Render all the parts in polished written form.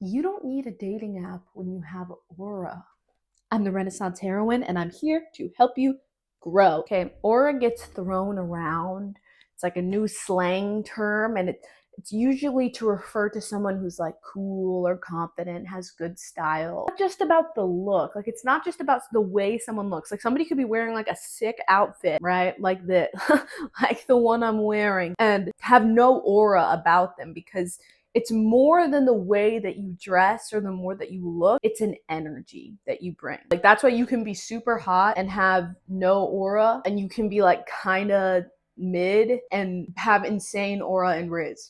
You don't need a dating app when you have aura. I'm the Renaissance heroine and I'm here to help you grow. Okay, aura gets thrown around. It's like a new slang term, and it's usually to refer to someone who's like cool or confident, has good style. It's not just about the look. Like, it's not just about the way someone looks. Like, somebody could be wearing like a sick outfit, right? Like the like the one I'm wearing, and have no aura about them, because it's more than the way that you dress or the more that you look. It's an energy that you bring. Like, that's why you can be super hot and have no aura, and you can be like kind of mid and have insane aura and riz.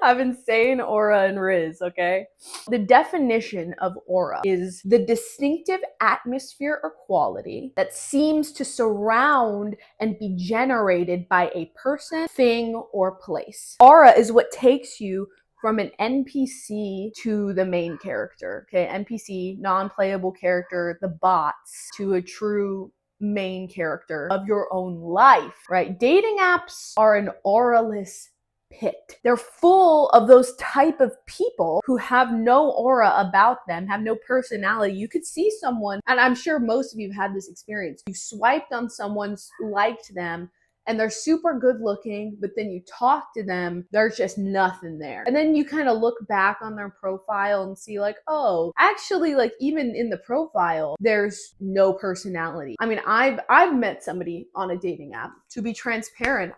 Have insane aura and riz, okay? The definition of aura is the distinctive atmosphere or quality that seems to surround and be generated by a person, thing, or place. Aura is what takes you from an NPC to the main character, okay? NPC, non-playable character, the bots, to a true main character of your own life, right? Dating apps are an auraless pit. They're full of those type of people who have no aura about them, have no personality. You could see someone, and I'm sure most of you have had this experience. You swiped on someone, liked them, and they're super good looking, but then you talk to them, there's just nothing there. And then you kind of look back on their profile and see like, oh, actually, like, even in the profile, there's no personality. I mean, I've met somebody on a dating app. To be transparent,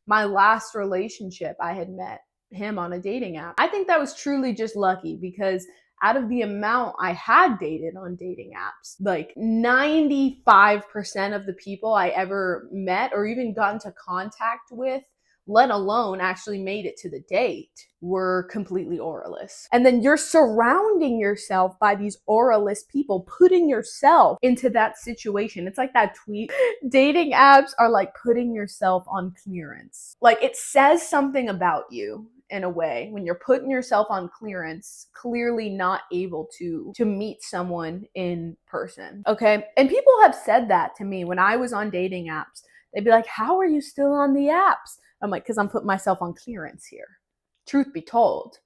my last relationship, I had met him on a dating app. I think that was truly just lucky, because out of the amount I had dated on dating apps, like 95% of the people I ever met or even got into contact with, let alone actually made it to the date, were completely auraless. And then you're surrounding yourself by these auraless people, putting yourself into that situation. It's like that tweet, dating apps are like putting yourself on clearance. Like, it says something about you in a way when you're putting yourself on clearance, clearly not able to meet someone in person. Okay. And people have said that to me when I was on dating apps. They'd be like, how are you still on the apps? I'm like, because I'm putting myself on clearance here. Truth be told,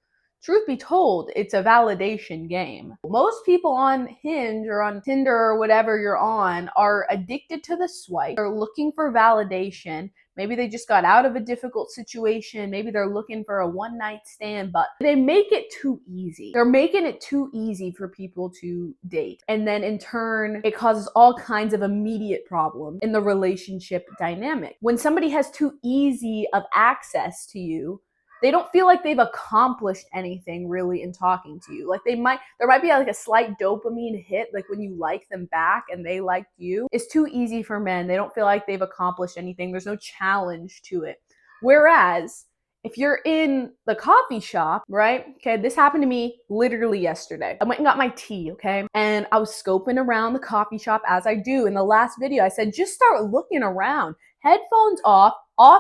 it's a validation game. Most people on Hinge or on Tinder or whatever you're on are addicted to the swipe. They're looking for validation. Maybe they just got out of a difficult situation. Maybe they're looking for a one-night stand, but they make it too easy. They're making it too easy for people to date. And then in turn, it causes all kinds of immediate problems in the relationship dynamic. When somebody has too easy of access to you, they don't feel like they've accomplished anything really in talking to you. Like, there might be like a slight dopamine hit, like when you like them back and they liked you. It's too easy for men. They don't feel like they've accomplished anything. There's no challenge to it. Whereas if you're in the coffee shop, right? Okay, this happened to me literally yesterday. I went and got my tea, okay? And I was scoping around the coffee shop, as I do. In the last video, I said, just start looking around. Headphones off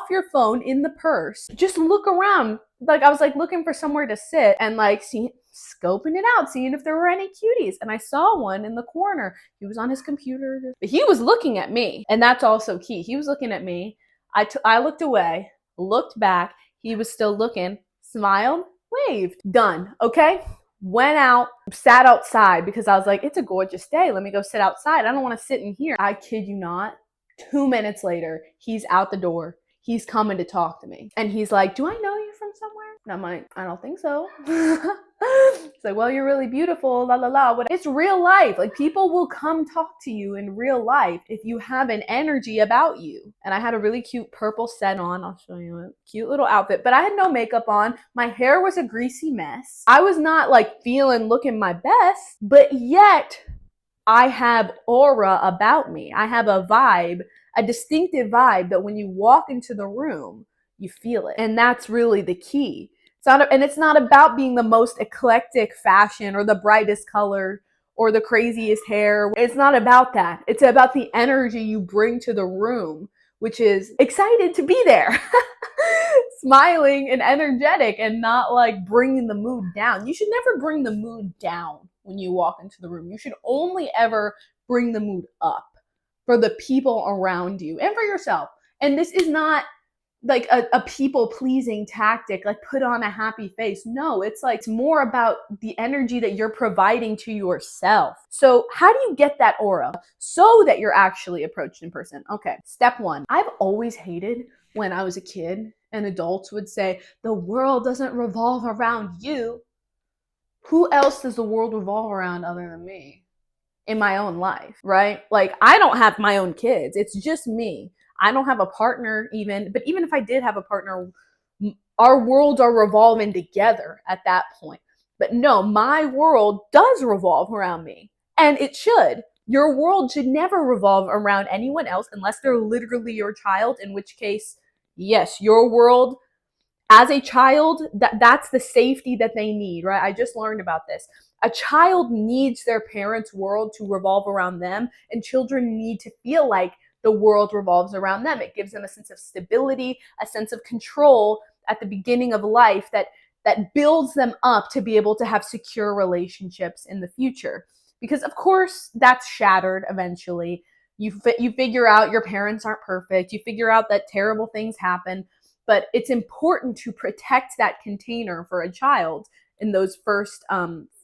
your phone in the purse. Just look around. Like, I was like looking for somewhere to sit and like scoping it out, seeing if there were any cuties. And I saw one in the corner. He was on his computer, but he was looking at me. And that's also key. He was looking at me. I looked away, looked back. He was still looking, smiled, waved. Done. Okay? Went out, sat outside because I was like, it's a gorgeous day. Let me go sit outside. I don't want to sit in here. I kid you not. 2 minutes later, he's out the door. He's coming to talk to me. And he's like, do I know you from somewhere? And I'm like, I don't think so. It's like, well, you're really beautiful, la la la. But it's real life. Like, people will come talk to you in real life if you have an energy about you. And I had a really cute purple set on. I'll show you a cute little outfit. But I had no makeup on. My hair was a greasy mess. I was not like looking my best, but yet I have aura about me. I have a vibe, a distinctive vibe that when you walk into the room, you feel it. And that's really the key. It's not about being the most eclectic fashion or the brightest color or the craziest hair. It's not about that. It's about the energy you bring to the room, which is excited to be there. Smiling and energetic, and not like bringing the mood down. You should never bring the mood down when you walk into the room. You should only ever bring the mood up for the people around you and for yourself. And this is not like a people pleasing tactic, like put on a happy face. No, it's like, it's more about the energy that you're providing to yourself. So how do you get that aura so that you're actually approached in person? Okay, step one. I've always hated when I was a kid and adults would say, the world doesn't revolve around you. Who else does the world revolve around other than me? In my own life, right? Like, I don't have my own kids. It's just me. I don't have a partner even, but even if I did have a partner, our worlds are revolving together at that point. But no, my world does revolve around me, and it should. Your world should never revolve around anyone else unless they're literally your child, in which case, yes, your world as a child, that's the safety that they need, right? I just learned about this. A child needs their parents' world to revolve around them, and children need to feel like the world revolves around them. It gives them a sense of stability, a sense of control at the beginning of life that builds them up to be able to have secure relationships in the future. Because of course that's shattered eventually. You figure out your parents aren't perfect. You figure out that terrible things happen, but it's important to protect that container for a child in those first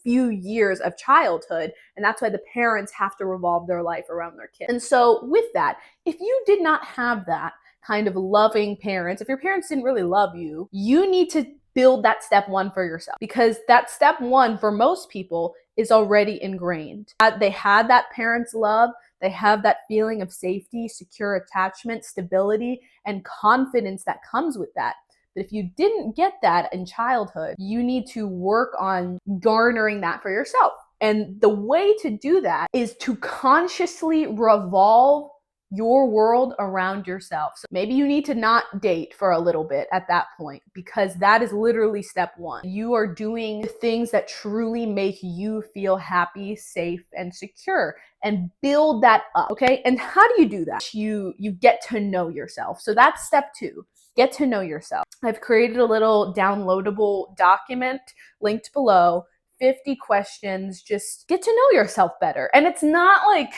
few years of childhood. And that's why the parents have to revolve their life around their kids. And so with that, if you did not have that kind of loving parents, if your parents didn't really love you, you need to build that step one for yourself, because that step one for most people is already ingrained. They had that parent's love. They have that feeling of safety, secure attachment, stability, and confidence that comes with that. But if you didn't get that in childhood, you need to work on garnering that for yourself. And the way to do that is to consciously revolve your world around yourself. So maybe you need to not date for a little bit at that point, because that is literally step one. You are doing things that truly make you feel happy, safe, and secure, and build that up. Okay. And how do you do that? You get to know yourself. So that's step two. Get to know yourself. I've created a little downloadable document linked below, 50 questions. Just get to know yourself better. And it's not like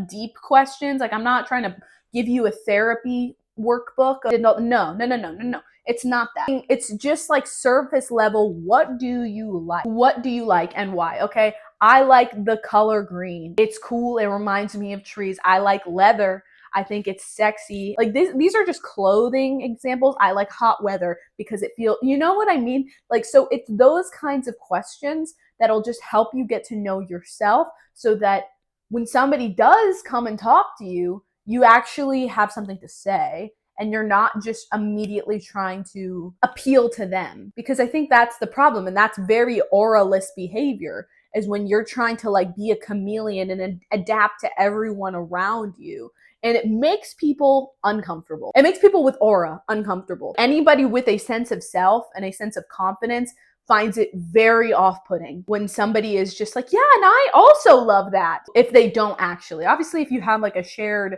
deep questions. Like, I'm not trying to give you a therapy workbook. No. It's not that. It's just like surface level. What do you like? What do you like and why? Okay. I like the color green. It's cool. It reminds me of trees. I like leather. I think it's sexy. Like, these are just clothing examples. I like hot weather because it feels, you know what I mean? Like, so it's those kinds of questions that'll just help you get to know yourself, so that when somebody does come and talk to you, you actually have something to say, and you're not just immediately trying to appeal to them. Because I think that's the problem, and that's very auraless behavior, is when you're trying to like be a chameleon and adapt to everyone around you. And it makes people uncomfortable. It makes people with aura uncomfortable. Anybody with a sense of self and a sense of confidence finds it very off-putting when somebody is just like, yeah, and I also love that, if they don't actually. Obviously, if you have like a shared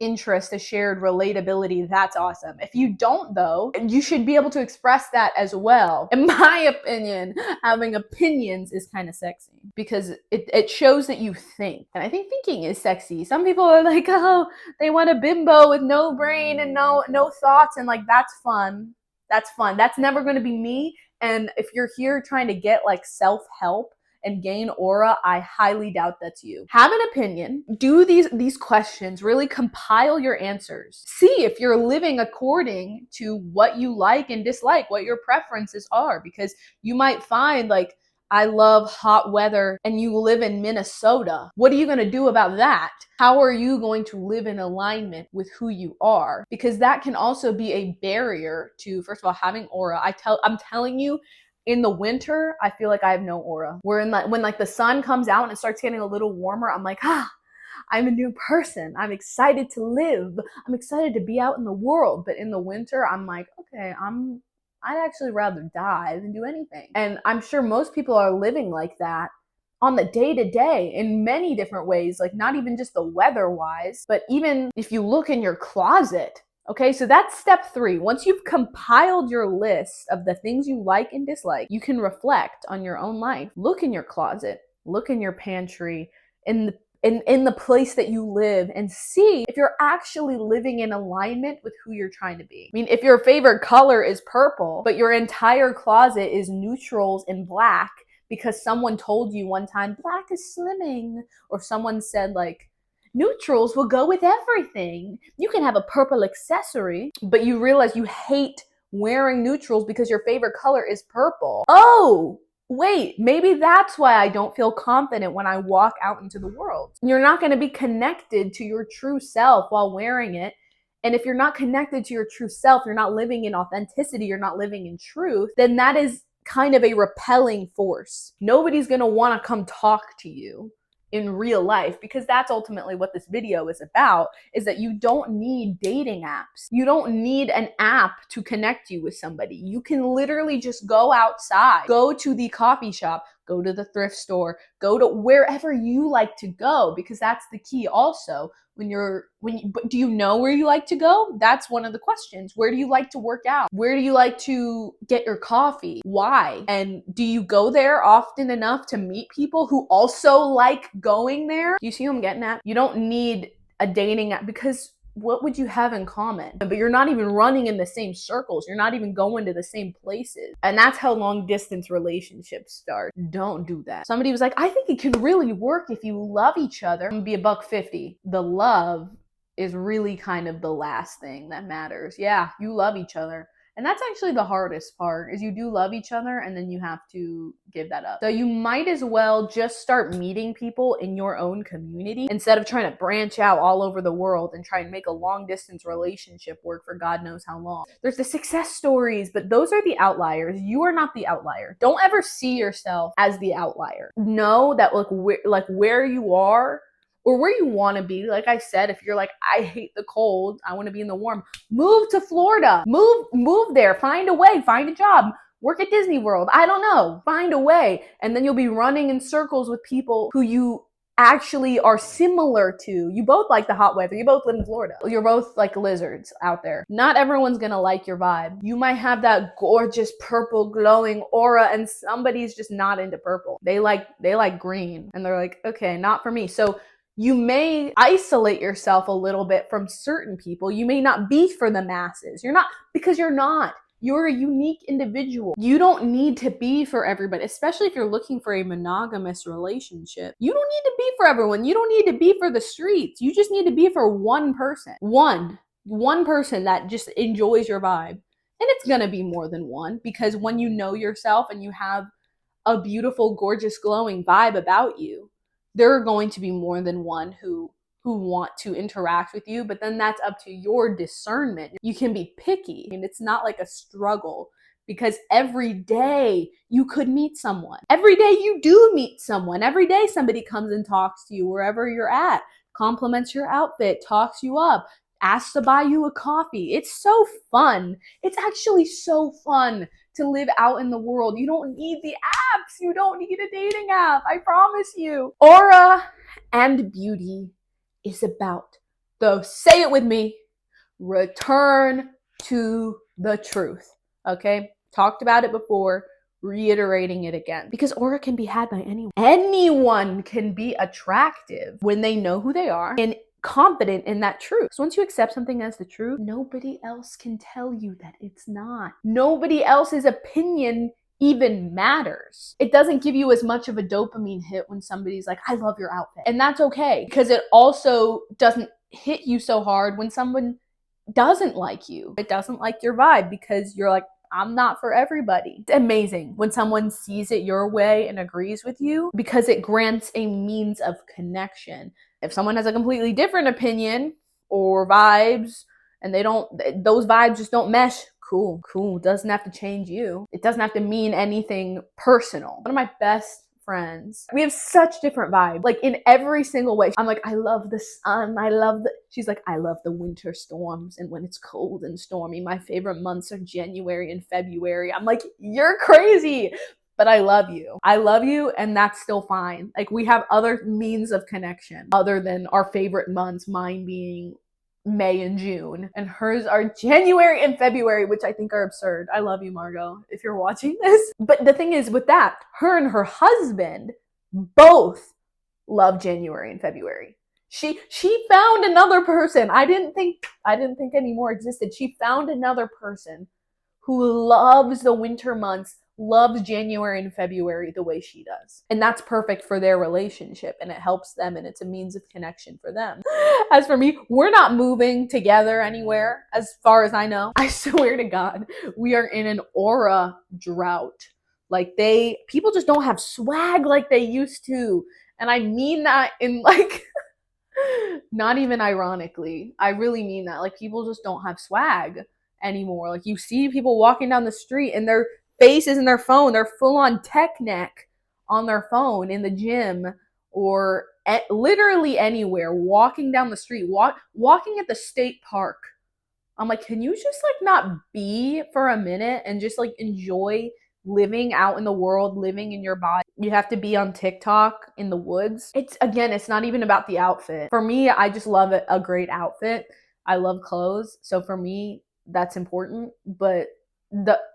interest, a shared relatability, that's awesome. If you don't, though, you should be able to express that as well. In my opinion, having opinions is kind of sexy, because it shows that you think. And I think thinking is sexy. Some people are like, oh, they want a bimbo with no brain and no thoughts, and like, that's fun. That's fun. That's never going to be me. And if you're here trying to get like self-help and gain aura, I highly doubt that's you. Have an opinion, do these questions, really compile your answers. See if you're living according to what you like and dislike, what your preferences are, because you might find like, I love hot weather and you live in Minnesota. What are you going to do about that? How are you going to live in alignment with who you are? Because that can also be a barrier to, first of all, having aura. I'm telling you, in the winter, I feel like I have no aura. When like the sun comes out and it starts getting a little warmer, I'm like, I'm a new person. I'm excited to live. I'm excited to be out in the world. But in the winter, I'm like, okay, I'd actually rather die than do anything. And I'm sure most people are living like that on the day-to-day in many different ways, like not even just the weather-wise, but even if you look in your closet. Okay, so that's step three. Once you've compiled your list of the things you like and dislike, you can reflect on your own life. Look in your closet, look in your pantry, in in the place that you live and see if you're actually living in alignment with who you're trying to be. I mean, if your favorite color is purple, but your entire closet is neutrals and black because someone told you one time, black is slimming, or someone said like, neutrals will go with everything. You can have a purple accessory, but you realize you hate wearing neutrals because your favorite color is purple. Oh, wait, maybe that's why I don't feel confident when I walk out into the world. You're not going to be connected to your true self while wearing it. And if you're not connected to your true self, you're not living in authenticity, you're not living in truth, then that is kind of a repelling force. Nobody's going to want to come talk to you in real life, because that's ultimately what this video is about, is that you don't need dating apps. You don't need an app to connect you with somebody. You can literally just go outside, go to the coffee shop, go to the thrift store, go to wherever you like to go, because that's the key also. But do you know where you like to go? That's one of the questions. Where do you like to work out? Where do you like to get your coffee? Why? And do you go there often enough to meet people who also like going there? Do you see what I'm getting at? You don't need a dating app, because what would you have in common? But you're not even running in the same circles. You're not even going to the same places. And that's how long distance relationships start. Don't do that. Somebody was like, I think it can really work if you love each other. I'm gonna be $150. The love is really kind of the last thing that matters. Yeah, you love each other. And that's actually the hardest part, is you do love each other and then you have to give that up. So you might as well just start meeting people in your own community instead of trying to branch out all over the world and try and make a long distance relationship work for God knows how long. There's the success stories, but those are the outliers. You are not the outlier. Don't ever see yourself as the outlier. Know that where you are, or where you want to be. Like I said, if you're like, I hate the cold, I want to be in the warm, move to Florida. Move there. Find a way. Find a job. Work at Disney World. I don't know. Find a way. And then you'll be running in circles with people who you actually are similar to. You both like the hot weather. You both live in Florida. You're both like lizards out there. Not everyone's gonna like your vibe. You might have that gorgeous purple glowing aura and somebody's just not into purple. They like green and they're like, okay, not for me. So you may isolate yourself a little bit from certain people. You may not be for the masses. You're not, because you're not. You're a unique individual. You don't need to be for everybody, especially if you're looking for a monogamous relationship. You don't need to be for everyone. You don't need to be for the streets. You just need to be for one person. One person that just enjoys your vibe. And it's gonna be more than one, because when you know yourself and you have a beautiful, gorgeous, glowing vibe about you, there are going to be more than one who want to interact with you, but then that's up to your discernment. You can be picky, and it's not like a struggle, because every day you could meet someone. Every day you do meet someone. Every day somebody comes and talks to you wherever you're at, compliments your outfit, talks you up, asks to buy you a coffee. It's so fun. It's actually so fun to live out in the world. You don't need the apps. You don't need a dating app. I promise you. Aura and beauty is about, though, say it with me, return to the truth. Okay? Talked about it before, reiterating it again. Because aura can be had by anyone. Anyone can be attractive when they know who they are and confident in that truth. So once you accept something as the truth, nobody else can tell you that it's not. Nobody else's opinion even matters. It doesn't give you as much of a dopamine hit when somebody's like, I love your outfit. And that's okay, because it also doesn't hit you so hard when someone doesn't like you. It doesn't like your vibe, because you're like, I'm not for everybody. It's amazing when someone sees it your way and agrees with you, because it grants a means of connection. If someone has a completely different opinion or vibes, and those vibes just don't mesh, cool. Doesn't have to change you. It doesn't have to mean anything personal. One of my best friends, we have such different vibes, like in every single way. I'm like, I love the sun. She's like, I love the winter storms and when it's cold and stormy. My favorite months are January and February. I'm like, you're crazy. But I love you. And that's still fine. Like, we have other means of connection other than our favorite months, mine being May and June, and hers are January and February, which I think are absurd. I love you, Margot, if you're watching this. But the thing is with that, her and her husband both love January and February. She found another person. I didn't think any more existed. She found another person who loves the winter months, loves January and February the way she does. And that's perfect for their relationship, and it helps them, and it's a means of connection for them. As for me, we're not moving together anywhere as far as I know. I swear to God, we are in an aura drought. Like people just don't have swag like they used to. And I mean that in like not even ironically. I really mean that. Like people just don't have swag anymore. Like you see people walking down the street and their faces in their phone, they're full on tech neck on their phone in the gym or literally anywhere, walking down the street, walking at the state park. I'm like, can you just like not be for a minute and just like enjoy living out in the world, living in your body? You have to be on TikTok in the woods. It's not even about the outfit. For me, I just love a great outfit. I love clothes. So for me, that's important. But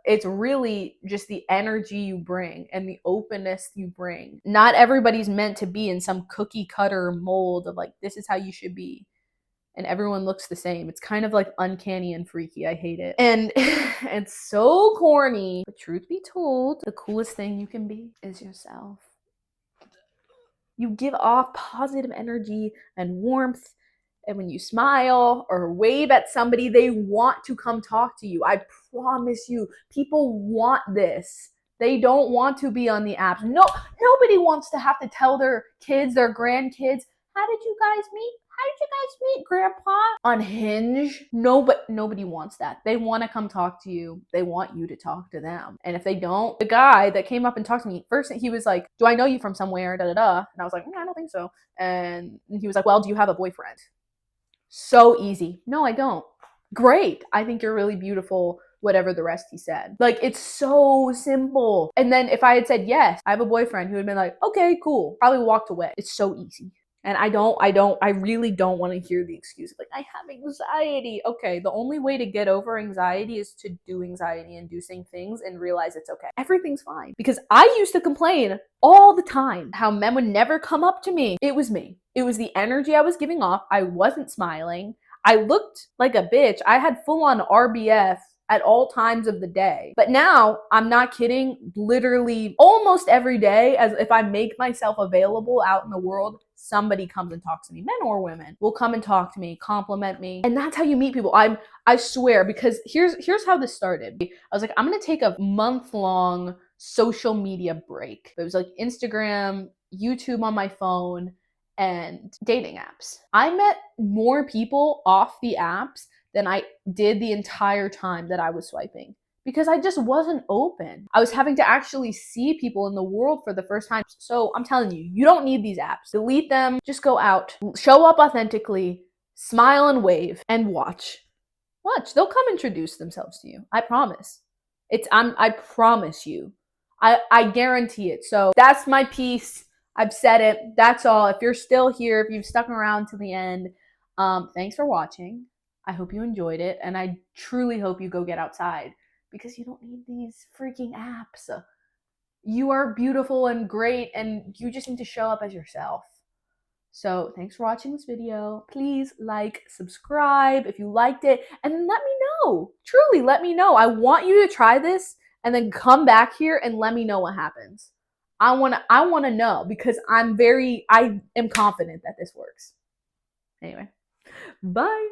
it's really just the energy you bring and the openness you bring. Not everybody's meant to be in some cookie cutter mold of like, this is how you should be. And everyone looks the same. It's kind of like uncanny and freaky. I hate it. And it's so corny. But truth be told, the coolest thing you can be is yourself. You give off positive energy and warmth. And when you smile or wave at somebody, they want to come talk to you. I promise you, people want this. They don't want to be on the apps. No, nobody wants to have to tell their kids, their grandkids, how did you guys meet? How did you guys meet, Grandpa? On Hinge? No, but nobody wants that. They want to come talk to you. They want you to talk to them. And if they don't, the guy that came up and talked to me, first he was like, do I know you from somewhere? Da da da. And I was like, I don't think so. And he was like, well, do you have a boyfriend? So easy. No, I don't. Great. I think you're really beautiful. Whatever the rest he said. Like, it's so simple. And then if I had said, yes, I have a boyfriend, he would have been like, okay, cool. Probably walked away. It's so easy. And I really don't want to hear the excuse of like, I have anxiety. Okay, the only way to get over anxiety is to do anxiety inducing things and realize it's okay. Everything's fine. Because I used to complain all the time how men would never come up to me. It was me. It was the energy I was giving off. I wasn't smiling. I looked like a bitch. I had full on RBF at all times of the day. But now, I'm not kidding, literally almost every day, as if I make myself available out in the world, somebody comes and talks to me. Men or women will come and talk to me, compliment me. And that's how you meet people. I swear, because here's how this started. I was like, I'm gonna take a month-long social media break. It was like Instagram, YouTube on my phone, and dating apps. I met more people off the apps than I did the entire time that I was swiping because I just wasn't open. I was having to actually see people in the world for the first time. So I'm telling you, you don't need these apps. Delete them, just go out, show up authentically, smile and wave, and watch. Watch, they'll come introduce themselves to you. I promise. I promise you. I guarantee it. So that's my piece. I've said it. That's all. If you're still here, if you've stuck around to the end, thanks for watching. I hope you enjoyed it, and I truly hope you go get outside because you don't need these freaking apps. You are beautiful and great, and you just need to show up as yourself. So thanks for watching this video. Please like, subscribe if you liked it, and then let me know. Truly, let me know. I want you to try this and then come back here and let me know what happens. I want to know because I am confident that this works. Anyway, bye.